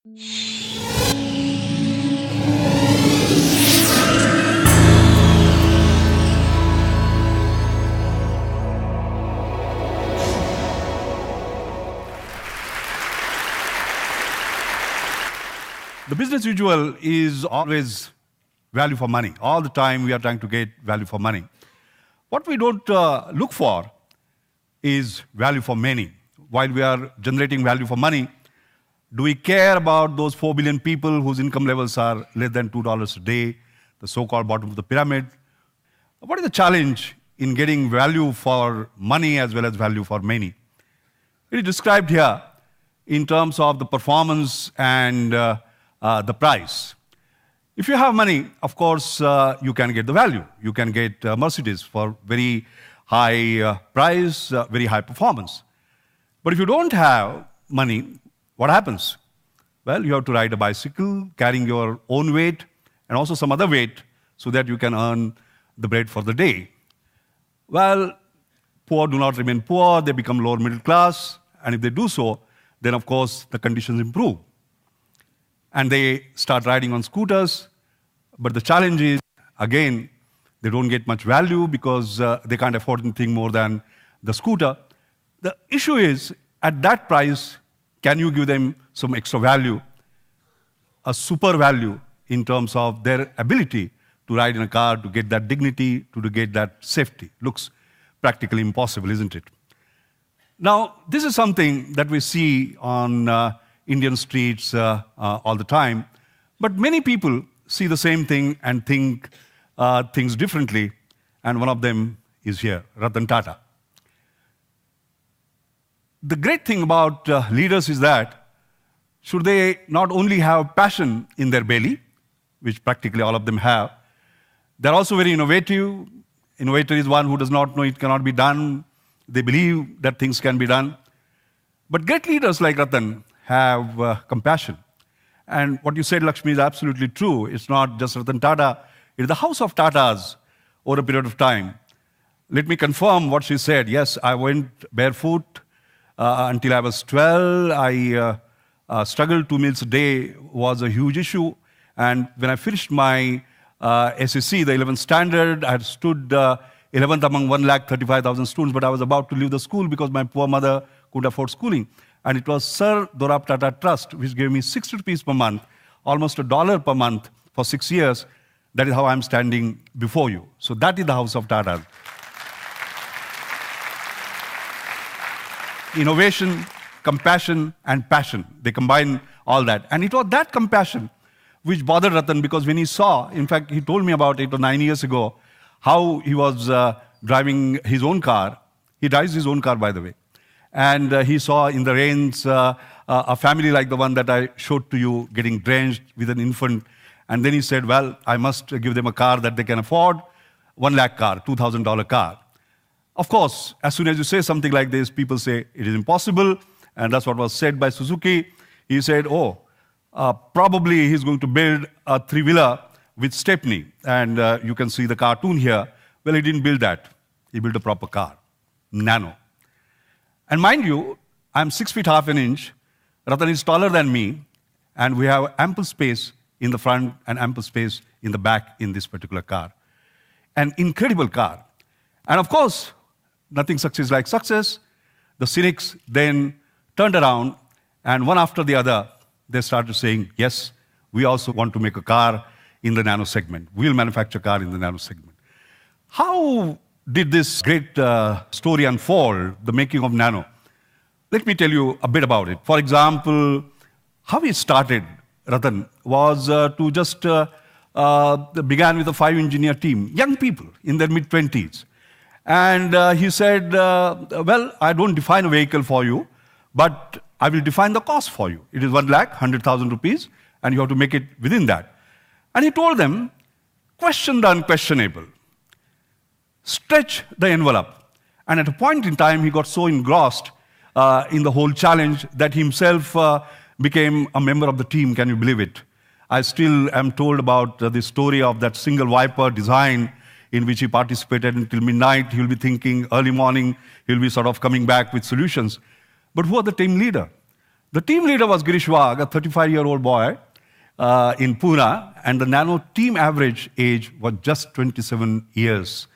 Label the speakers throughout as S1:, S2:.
S1: The business usual is always value for money. All the time we are trying to get value for money. What we don't look for is value for many. While we are generating value for money, do we care about those 4 billion people whose income levels are less than $2 a day, the so-called bottom of the pyramid? What is the challenge in getting value for money as well as value for many? It is described here in terms of the performance and the price. If you have money, of course, you can get the value. You can get Mercedes for very high price, very high performance. But if you don't have money, what happens? Well, you have to ride a bicycle, carrying your own weight and also some other weight so that you can earn the bread for the day. Well, poor do not remain poor, they become lower middle class, and if they do so, then of course the conditions improve. And they start riding on scooters, but the challenge is, again, they don't get much value because they can't afford anything more than the scooter. The issue is, at that price, can you give them some extra value, a super value in terms of their ability to ride in a car, to get that dignity, to get that safety? Looks practically impossible, isn't it? Now, this is something that we see on Indian streets all the time, but many people see the same thing and think things differently, and one of them is here, Ratan Tata. The great thing about leaders is that should they not only have passion in their belly, which practically all of them have, they're also very innovative. Innovator is one who does not know it cannot be done. They believe that things can be done. But great leaders like Ratan have compassion. And what you said, Lakshmi, is absolutely true. It's not just Ratan Tata, it's the house of Tatas over a period of time. Let me confirm what she said. Yes, I went barefoot until I was 12. I struggled 2 meals a day was a huge issue. And when I finished my SSC, the 11th standard, I had stood 11th among 135,000 students, but I was about to leave the school because my poor mother couldn't afford schooling. And it was Sir Dorab Tata Trust, which gave me 60 rupees per month, almost $1 per month for 6 years. That is how I'm standing before you. So that is the house of Tata. Innovation, compassion, and passion. They combine all that. And it was that compassion which bothered Ratan, because when he saw, in fact, he told me about 8 or 9 years ago, how he was driving his own car. He drives his own car, by the way. And he saw in the rains a family like the one that I showed to you getting drenched with an infant. And then he said, well, I must give them a car that they can afford, 1 lakh car, $2,000 car. Of course, as soon as you say something like this, people say it is impossible. And that's what was said by Suzuki. He said, probably he's going to build a 3-wheeler with stepney. And you can see the cartoon here. Well, he didn't build that. He built a proper car, Nano. And mind you, I'm 6 feet half an inch. Ratan is taller than me. And we have ample space in the front and ample space in the back in this particular car. An incredible car. And of course, nothing succeeds like success. The cynics then turned around, and one after the other, they started saying, yes, we also want to make a car in the nano segment. We'll manufacture a car in the nano segment. How did this great story unfold, the making of nano? Let me tell you a bit about it. For example, how it started, Ratan, was to just began with a 5-engineer team, young people in their mid-20s. And he said, well, I don't define a vehicle for you, but I will define the cost for you. It is 1,100,000 rupees, and you have to make it within that. And he told them, question the unquestionable. Stretch the envelope. And at a point in time, he got so engrossed in the whole challenge that he himself became a member of the team. Can you believe it? I still am told about the story of that single wiper design in which he participated until midnight. He'll be thinking early morning, he'll be sort of coming back with solutions. But who are the team leader? The team leader was Girish Wagh, a 35-year-old boy in Pune, and the nano team average age was just 27 years.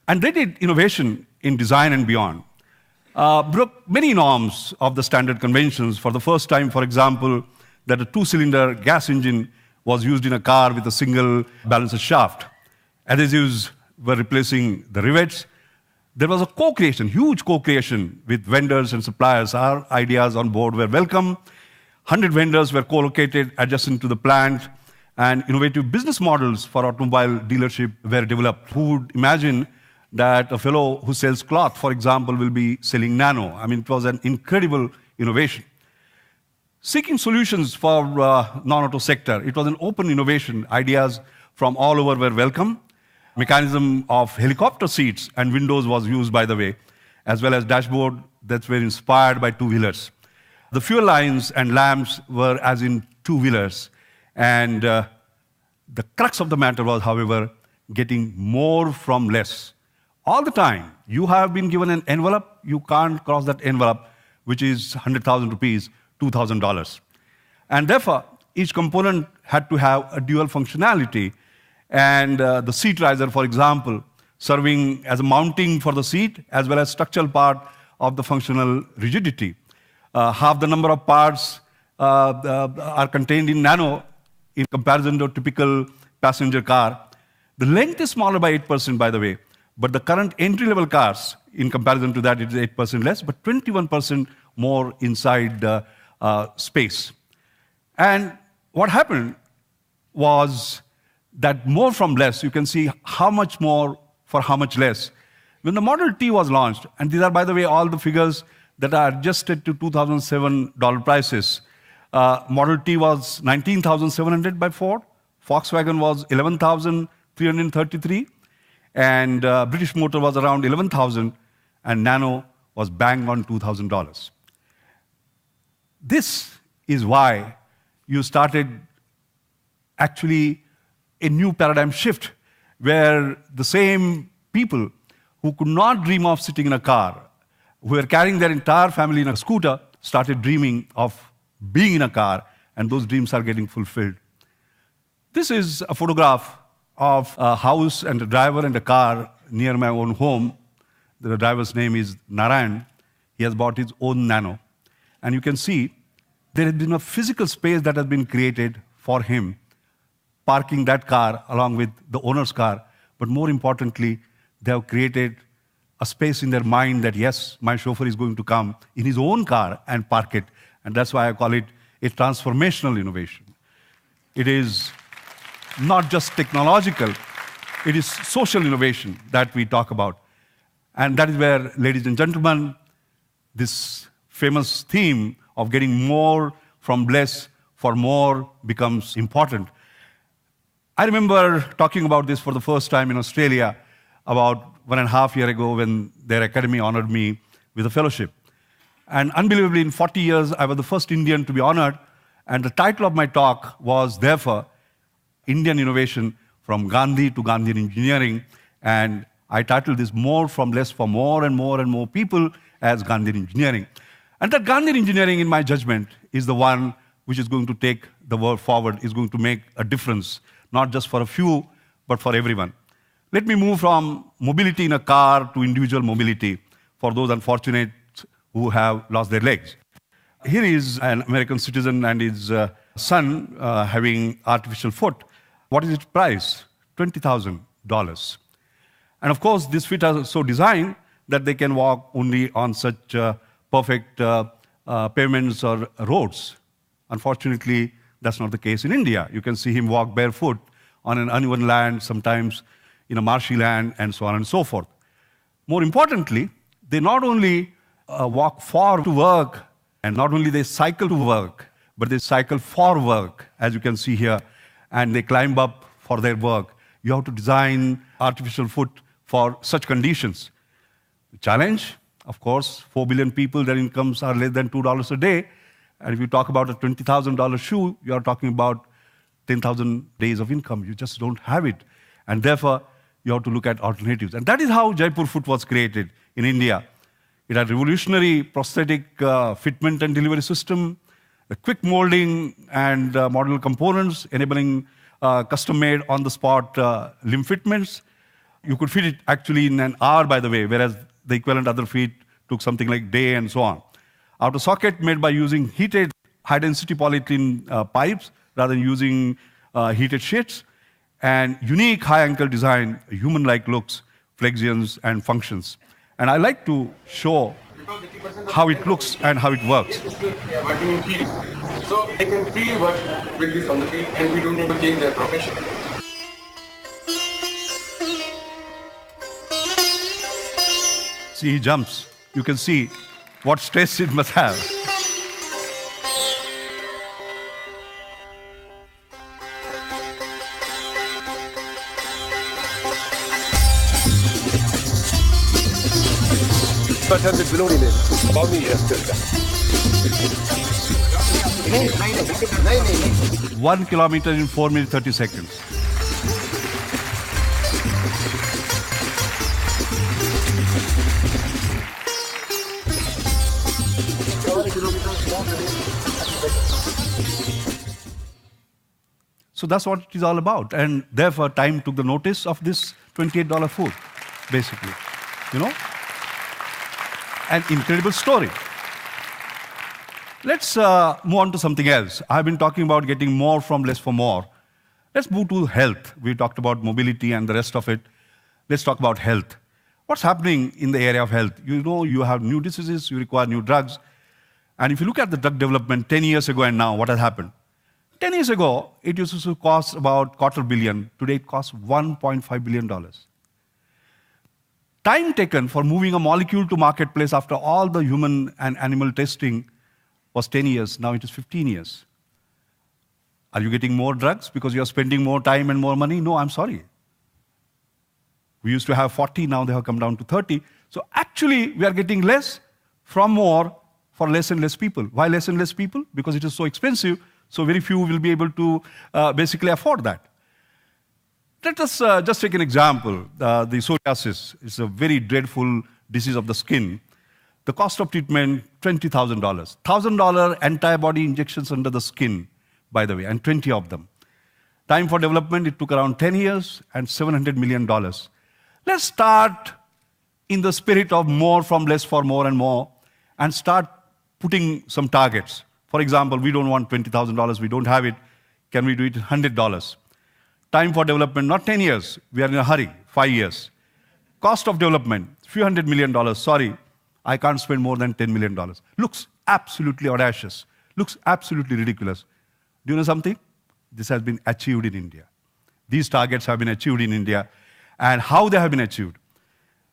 S1: And they did innovation in design and beyond. Broke many norms of the standard conventions. For the first time, for example, that a two-cylinder gas engine was used in a car with a single balancer shaft. Adhesives were replacing the rivets. There was a co-creation, huge co-creation with vendors and suppliers. Our ideas on board were welcome. 100 vendors were co-located adjacent to the plant, and innovative business models for automobile dealership were developed. Who would imagine that a fellow who sells cloth, for example, will be selling nano? I mean, it was an incredible innovation. Seeking solutions for non-auto sector, it was an open innovation. Ideas from all over were welcome. Mechanism of helicopter seats and windows was used, by the way, as well as dashboard that were inspired by two-wheelers. The fuel lines and lamps were as in two-wheelers. And the crux of the matter was, however, getting more from less. All the time, you have been given an envelope, you can't cross that envelope, which is 100,000 rupees, $2,000. And therefore, each component had to have a dual functionality. And the seat riser, for example, serving as a mounting for the seat, as well as structural part of the functional rigidity. Half the number of parts are contained in nano in comparison to a typical passenger car. The length is smaller by 8%, by the way, but the current entry-level cars, in comparison to that, it is 8% less, but 21% more inside space. And what happened was that more from less, you can see how much more for how much less. When the Model T was launched, and these are, by the way, all the figures that are adjusted to 2007 dollar prices. Model T was 19,700 by Ford, Volkswagen was 11,333, and British Motor was around 11,000, and Nano was bang on $2,000. This is why you started actually a new paradigm shift, where the same people who could not dream of sitting in a car, who were carrying their entire family in a scooter, started dreaming of being in a car, and those dreams are getting fulfilled. This is a photograph of a house and a driver and a car near my own home. The driver's name is Narayan. He has bought his own Nano. And you can see there has been a physical space that has been created for him, parking that car along with the owner's car. But more importantly, they have created a space in their mind that, yes, my chauffeur is going to come in his own car and park it. And that's why I call it a transformational innovation. It is not just technological, it is social innovation that we talk about. And that is where, ladies and gentlemen, this famous theme of getting more from less for more becomes important. I remember talking about this for the first time in Australia about 1.5 years ago when their academy honored me with a fellowship. And unbelievably, in 40 years, I was the first Indian to be honored. And the title of my talk was, therefore, Indian Innovation from Gandhi to Gandhian Engineering. And I titled this More from Less for More and more people as Gandhian Engineering. And that Gandhian Engineering, in my judgment, is the one which is going to take the world forward, is going to make a difference, not just for a few, but for everyone. Let me move from mobility in a car to individual mobility for those unfortunate who have lost their legs. Here is an American citizen and his son having artificial foot. What is its price? $20,000. And of course, these feet are so designed that they can walk only on such perfect pavements or roads. Unfortunately, that's not the case in India. You can see him walk barefoot on an uneven land, sometimes in a marshy land, and so on and so forth. More importantly, they not only walk for to work, and not only they cycle to work, but they cycle for work, as you can see here, and they climb up for their work. You have to design artificial foot for such conditions. The challenge, of course, 4 billion people, their incomes are less than $2 a day. And if you talk about a $20,000 shoe, you are talking about 10,000 days of income. You just don't have it. And therefore, you have to look at alternatives. And that is how Jaipur Foot was created in India. It had revolutionary prosthetic fitment and delivery system, a quick molding and modular components, enabling custom-made on-the-spot limb fitments. You could fit it actually in an hour, by the way, whereas the equivalent other feet took something like day and so on. Outer socket made by using heated high-density polyethylene pipes rather than using heated sheets, and unique high ankle design, human-like looks, flexions, and functions. And I like to show how it looks and how it works.
S2: So they can freely work with this on the field, and we don't need to change their profession.
S1: See, he jumps. You can see what stress it must have.
S2: Below about me, yes.
S1: 1 kilometer in 4 minutes 30 seconds. So that's what it is all about. And therefore, time took the notice of this $28 food, basically. You know? An incredible story. Let's move on to something else. I've been talking about getting more from less for more. Let's move to health. We talked about mobility and the rest of it. Let's talk about health. What's happening in the area of health? You know, you have new diseases, you require new drugs. And if you look at the drug development 10 years ago and now, what has happened? 10 years ago, it used to cost about $250 million. Today, it costs $1.5 billion. Time taken for moving a molecule to marketplace after all the human and animal testing was 10 years. Now it is 15 years. Are you getting more drugs because you are spending more time and more money? No, I'm sorry. We used to have 40, now they have come down to 30. So actually, we are getting less from more for less and less people. Why less and less people? Because it is so expensive, so very few will be able to basically afford that. Let us just take an example. The psoriasis is a very dreadful disease of the skin. The cost of treatment, $20,000. $1,000 antibody injections under the skin, by the way, and 20 of them. Time for development, it took around 10 years and $700 million. Let's start in the spirit of more from less for more and more and start putting some targets. For example, we don't want $20,000, we don't have it. Can we do it $100? Time for development, not 10 years. We are in a hurry, 5 years. Cost of development, few $100 million. Sorry, I can't spend more than $10 million. Looks absolutely audacious. Looks absolutely ridiculous. Do you know something? This has been achieved in India. These targets have been achieved in India. And how they have been achieved?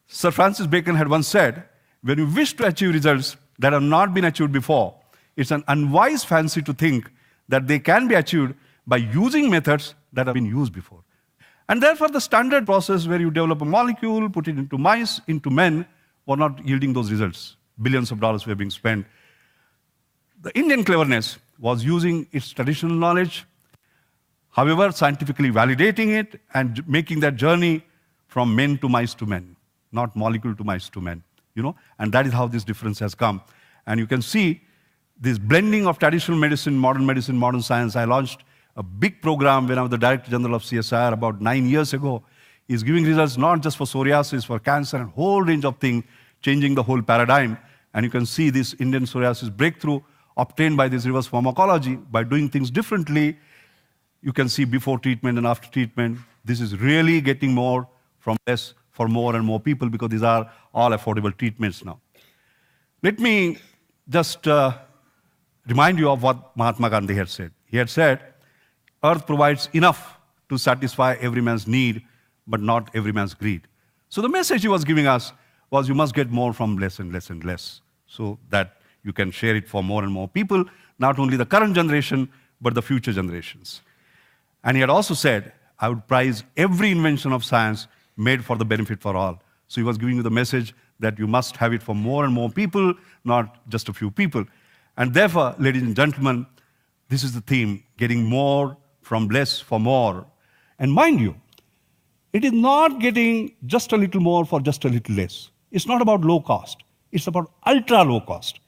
S1: Sir Francis Bacon had once said, when you wish to achieve results that have not been achieved before, it's an unwise fancy to think that they can be achieved by using methods that have been used before. And therefore, the standard process where you develop a molecule, put it into mice, into men, were not yielding those results. Billions of dollars were being spent. The Indian cleverness was using its traditional knowledge, however, scientifically validating it and making that journey from men to mice to men, not molecule to mice to men. You know? And that is how this difference has come. And you can see this blending of traditional medicine, modern science. I launched a big program when I was the Director General of CSIR about 9 years ago, is giving results not just for psoriasis, for cancer, and a whole range of things, changing the whole paradigm. And you can see this Indian psoriasis breakthrough obtained by this reverse pharmacology, by doing things differently. You can see before treatment and after treatment. This is really getting more from less for more and more people because these are all affordable treatments now. Let me just remind you of what Mahatma Gandhi had said. He had said, Earth provides enough to satisfy every man's need, but not every man's greed. So the message he was giving us was you must get more from less and less and less, so that you can share it for more and more people, not only the current generation, but the future generations. And he had also said, I would prize every invention of science made for the benefit for all. So he was giving you the message that you must have it for more and more people, not just a few people. And therefore, ladies and gentlemen, this is the theme, getting more from less for more. And mind you, it is not getting just a little more for just a little less. It's not about low cost. It's about ultra low cost.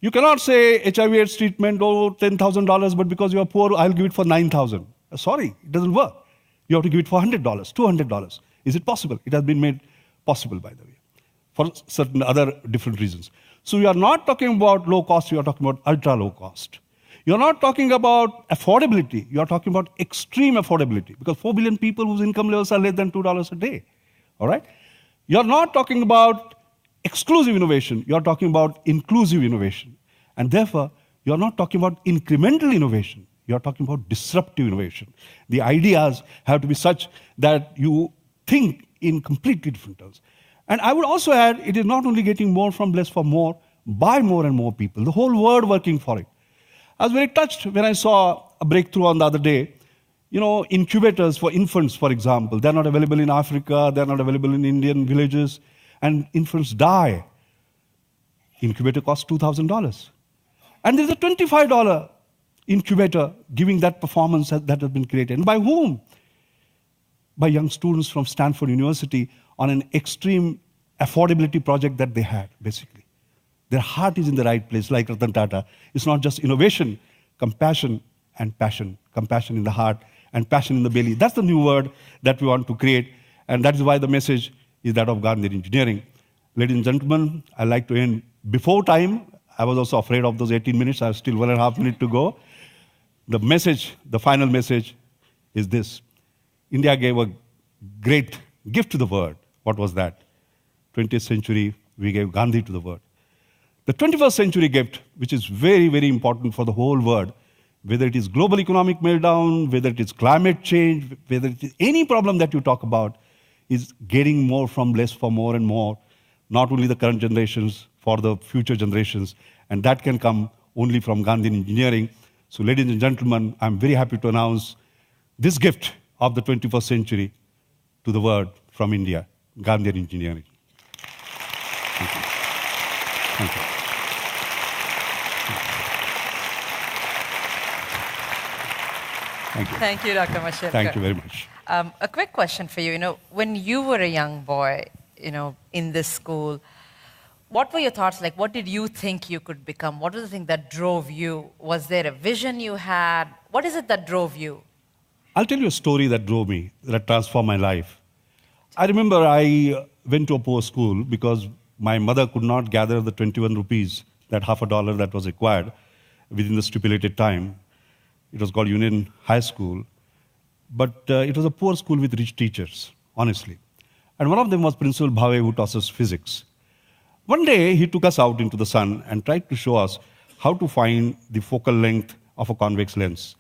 S1: You cannot say HIV/AIDS treatment, oh, $10,000, but because you are poor, I'll give it for $9,000. Sorry, it doesn't work. You have to give it for $100, $200. Is it possible? It has been made possible, by the way, for certain other different reasons. So you are not talking about low cost, you are talking about ultra low cost. You're not talking about affordability, you are talking about extreme affordability, because 4 billion people whose income levels are less than $2 a day. All right? You're not talking about exclusive innovation, you're talking about inclusive innovation. And therefore, you're not talking about incremental innovation, you're talking about disruptive innovation. The ideas have to be such that you think in completely different terms. And I would also add, it is not only getting more from less for more, by more and more people, the whole world working for it. I was very touched when I saw a breakthrough on the other day. You know, incubators for infants, for example, they're not available in Africa, they're not available in Indian villages, and infants die. Incubator costs $2,000. And there's a $25 incubator giving that performance that has been created. And by whom? By young students from Stanford University on an extreme affordability project that they had, basically. Their heart is in the right place, like Ratan Tata. It's not just innovation, compassion and passion. Compassion in the heart and passion in the belly. That's the new word that we want to create. And that is why the message is that of Gandhian engineering. Ladies and gentlemen, I'd like to end before time. I was also afraid of those 18 minutes. I have still 1.5 minutes to go. The message, the final message is this. India gave a great gift to the world. What was that? 20th century, we gave Gandhi to the world. The 21st century gift, which is very, very important for the whole world, whether it is global economic meltdown, whether it is climate change, whether it is any problem that you talk about, is getting more from less for more and more, not only the current generations, for the future generations. And that can come only from Gandhian engineering. So ladies and gentlemen, I'm very happy to announce this gift of the 21st century to the world from India, Gandhian engineering. Thank you. Thank you. Thank you.
S3: Thank you, Dr. Mashelkar.
S1: Thank you very much.
S3: A quick question for you. You know, when you were a young boy, you know, in this school, what were your thoughts like? What did you think you could become? What was the thing that drove you? Was there a vision you had? What is it that drove you?
S1: I'll tell you a story that drove me, that transformed my life. I remember I went to a poor school because my mother could not gather the 21 rupees, that $50 that was required within the stipulated time. It was called Union High School. But it was a poor school with rich teachers, honestly. And one of them was Principal Bhave, who taught us physics. One day, he took us out into the sun and tried to show us how to find the focal length of a convex lens.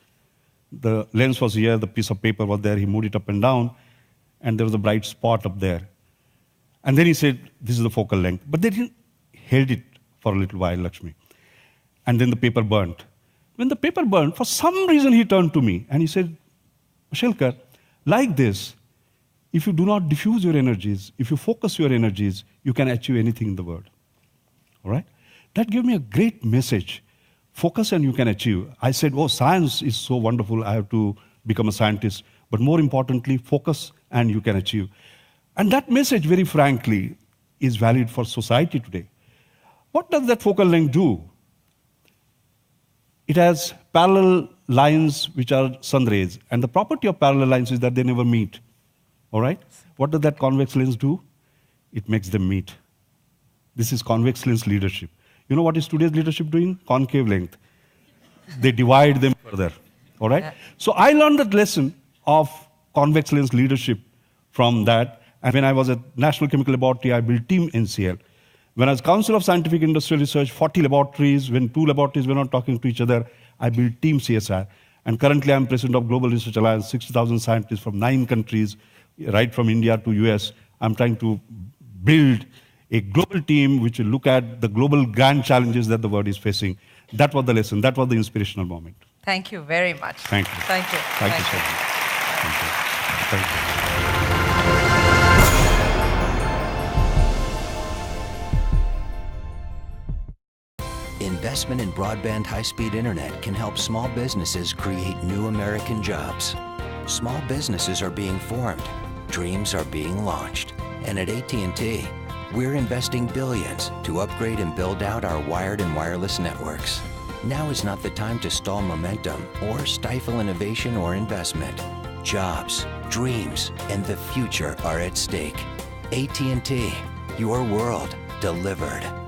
S1: The lens was here, the piece of paper was there, he moved it up and down, and there was a bright spot up there. And then he said, this is the focal length. But then he held it for a little while, Lakshmi. And then the paper burnt. When the paper burned, for some reason he turned to me and he said, Mashelkar, like this, if you do not diffuse your energies, if you focus your energies, you can achieve anything in the world. All right? That gave me a great message. Focus and you can achieve. I said, oh, science is so wonderful, I have to become a scientist. But more importantly, focus and you can achieve. And that message, very frankly, is valid for society today. What does that focal length do? It has parallel lines which are sun rays. And the property of parallel lines is that they never meet. All right? What does that convex lens do? It makes them meet. This is convex lens leadership. You know what is today's leadership doing? Concave length. They divide them further. All right? So I learned that lesson of convex lens leadership from that. And when I was at National Chemical Laboratory, I built Team NCL. When I was Council of Scientific Industrial Research, 40 laboratories, when 2 laboratories were not talking to each other, I built Team CSR. And currently I'm president of Global Research Alliance, 60,000 scientists from 9 countries, right from India to US. I'm trying to build a global team which will look at the global grand challenges that the world is facing. That was the lesson. That was the inspirational moment.
S3: Thank you very much.
S1: Thank you.
S3: Thank you.
S1: Thank you so much. Thank you. Thank you.
S4: Investment in broadband high-speed internet can help small businesses create new American jobs. Small businesses are being formed, dreams are being launched, and at AT&T, We're investing billions to upgrade and build out our wired and wireless networks. Now is not the time to stall momentum or stifle innovation or investment. Jobs, dreams, and the future are at stake. AT&T, your world delivered.